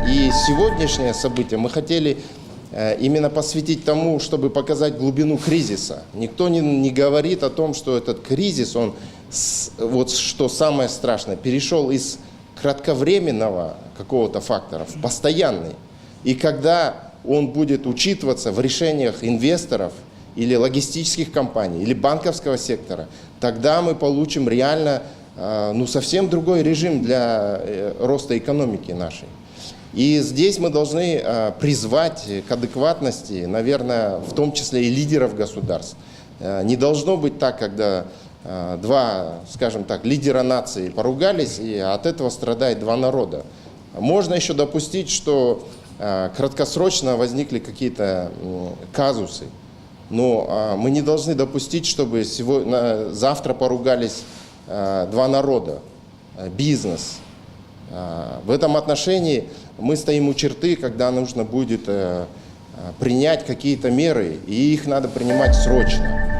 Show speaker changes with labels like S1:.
S1: И сегодняшнее событие мы хотели именно посвятить тому, чтобы показать глубину кризиса. Никто не говорит о том, что этот кризис, он, вот что самое страшное, перешел из кратковременного какого-то фактора в постоянный. И когда он будет учитываться в решениях инвесторов или логистических компаний, или банковского сектора, тогда мы получим реально совсем другой режим для роста экономики нашей. И здесь мы должны призвать к адекватности, наверное, в том числе и лидеров государств. Не должно быть так, когда два, скажем так, лидера нации поругались, и от этого страдает два народа. Можно еще допустить, что краткосрочно возникли какие-то казусы, но мы не должны допустить, чтобы завтра поругались два народа, бизнес. В этом отношении мы стоим у черты, когда нужно будет принять какие-то меры, и их надо принимать срочно.